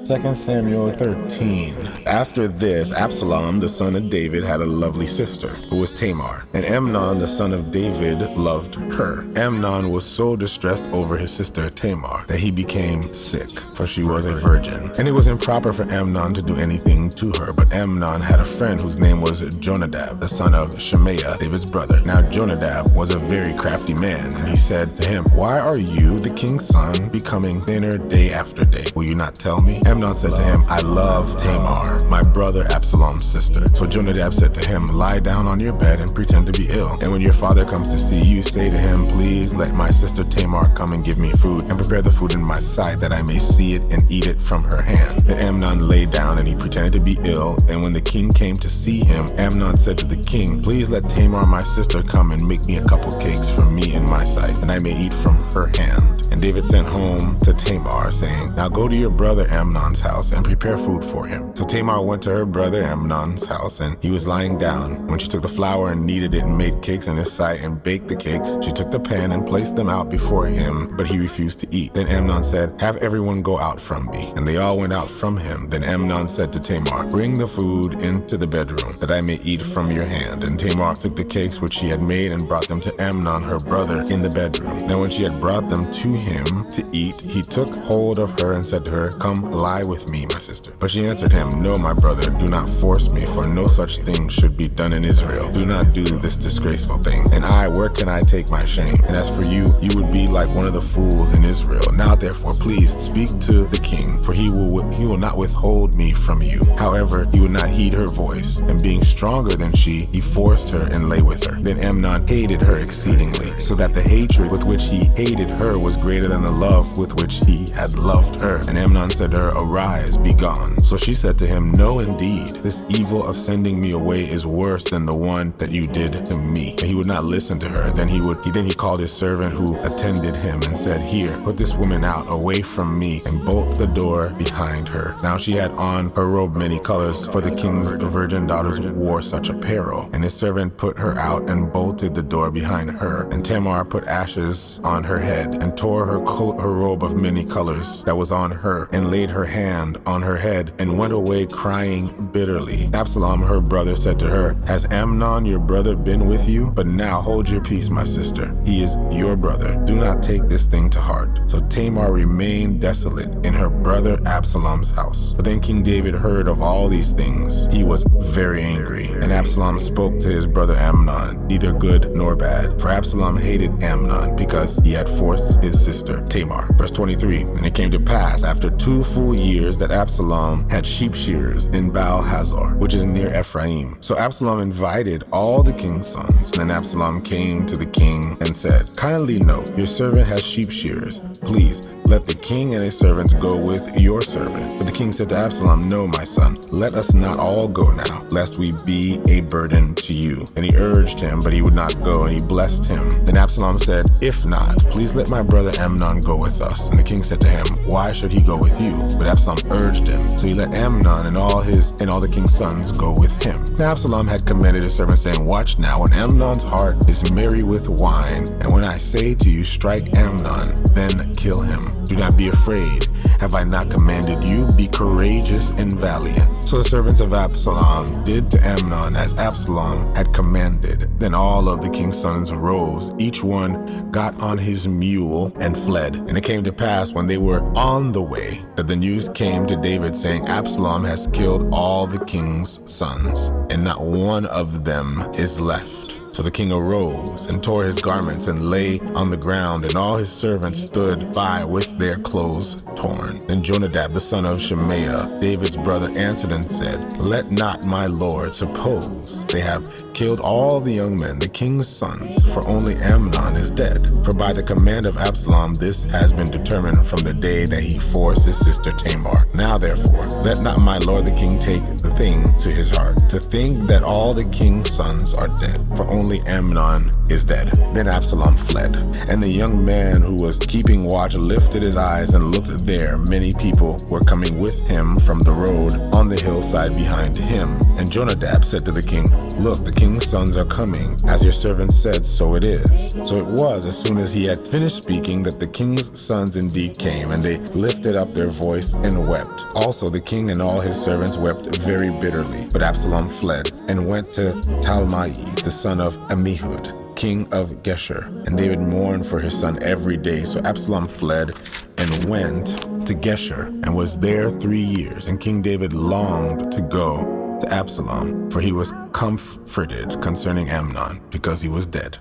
2 Samuel 13. After this, Absalom, the son of David, had a lovely sister, who was Tamar. And Amnon, the son of David, loved her. Amnon was so distressed over his sister Tamar that he became sick, for she was a virgin. And it was improper for Amnon to do anything to her. But Amnon had a friend whose name was Jonadab, the son of Shemaiah, David's brother. Now Jonadab was a very crafty man, and he said to him, "Why are you, the king's son, becoming thinner day after day? Will you not tell me?" Amnon said to him, "I love Tamar, my brother Absalom's sister." So Jonadab said to him, "Lie down on your bed and pretend to be ill. And when your father comes to see you, say to him, 'Please let my sister Tamar come and give me food, and prepare the food in my sight, that I may see it and eat it from her hand.'" And Amnon lay down, and he pretended to be ill. And when the king came to see him, Amnon said to the king, "Please let Tamar my sister come and make me a couple cakes for me in my sight, and I may eat from her hand." And David sent home to Tamar, saying, "Now go to your brother Amnon's house and prepare food for him." So Tamar went to her brother Amnon's house, and he was lying down. When she took the flour and kneaded it and made cakes in his sight and baked the cakes, she took the pan and placed them out before him, but he refused to eat. Then Amnon said, "Have everyone go out from me." And they all went out from him. Then Amnon said to Tamar, "Bring the food into the bedroom, that I may eat from your hand." And Tamar took the cakes which she had made and brought them to Amnon her brother in the bedroom. Now when she had brought them to him to eat, he took hold of her and said to her, "Come lie with me, my sister." But she answered him, "No, my brother, do not force me, for no such thing should be done in Israel. Do not do this disgraceful thing. And where can I take my shame? And as for you, you would be like one of the fools in Israel. Now therefore, please speak to the king, for he will not withhold me from you." However, he would not heed her voice, and being stronger than she, he forced her and lay with her. Then Amnon hated her exceedingly, so that the hatred with which he hated her was greater than the love with which he had loved her. And Amnon said to her, "Arise, be gone." So she said to him, "No, indeed, this evil of sending me away is worse than the one that you did to me." And he would not listen to her. Then he called his servant who attended him and said, "Here, put this woman out away from me, and bolt the door behind her." Now she had on her robe many colors, for the king's virgin daughters wore such apparel. And his servant put her out and bolted the door behind her. And Tamar put ashes on her head, and tore her robe of many colors that was on her, and laid her hand on her head, and went away crying bitterly. Absalom her brother said to her, "Has Amnon your brother been with you? But now hold your peace, my sister. He is your brother. Do not take this thing to heart." So Tamar remained desolate in her brother Absalom's house. But then King David heard of all these things. He was very angry. And Absalom spoke to his brother Amnon, neither good nor bad. For Absalom hated Amnon, because he had forced his sister Tamar. Verse 23, and it came to pass after 2 full years that Absalom had sheep shearers in Baal-Hazor, which is near Ephraim. So Absalom invited all the king's sons. Then Absalom came to the king and said, "Kindly note, your servant has sheep shearers. Please let the king and his servants go with your servant." But the king said to Absalom, "No, my son, let us not all go now, lest we be a burden to you." And he urged him, but he would not go, and he blessed him. Then Absalom said, "If not, please let my brother Amnon go with us." And the king said to him, "Why should he go with you?" But Absalom urged him. So he let Amnon and all the king's sons go with him. Now Absalom had commanded his servant, saying, "Watch now, when Amnon's heart is merry with wine, and when I say to you, strike Amnon, then kill him. Do not be afraid. Have I not commanded you? Be courageous and valiant." So the servants of Absalom did to Amnon as Absalom had commanded. Then all of the king's sons rose, each one got on his mule and fled. And it came to pass when they were on the way that the news came to David, saying, "Absalom has killed all the king's sons, and not one of them is left." So the king arose and tore his garments and lay on the ground, and all his servants stood by with their clothes torn. Then Jonadab the son of Shemaiah, David's brother, answered and said, "Let not my lord suppose they have killed all the young men, the king's sons, for only Amnon is dead. For by the command of Absalom this has been determined from the day that he forced his sister Tamar. Now therefore, let not my lord the king take the thing to his heart, to think that all the king's sons are dead, for only only Amnon is dead. Then Absalom fled, and the young man who was keeping watch lifted his eyes and looked there. Many people were coming with him from the road on the hillside behind him. And Jonadab said to the king, "Look, the king's sons are coming. As your servant said, so it is." So it was, as soon as he had finished speaking, that the king's sons indeed came, and they lifted up their voice and wept. Also the king and all his servants wept very bitterly. But Absalom fled and went to Talmai, the son of Ammihud, king of Geshur. And David mourned for his son every day. So Absalom fled and went to Geshur and was there 3 years. And King David longed to go to Absalom, for he was comforted concerning Amnon, because he was dead.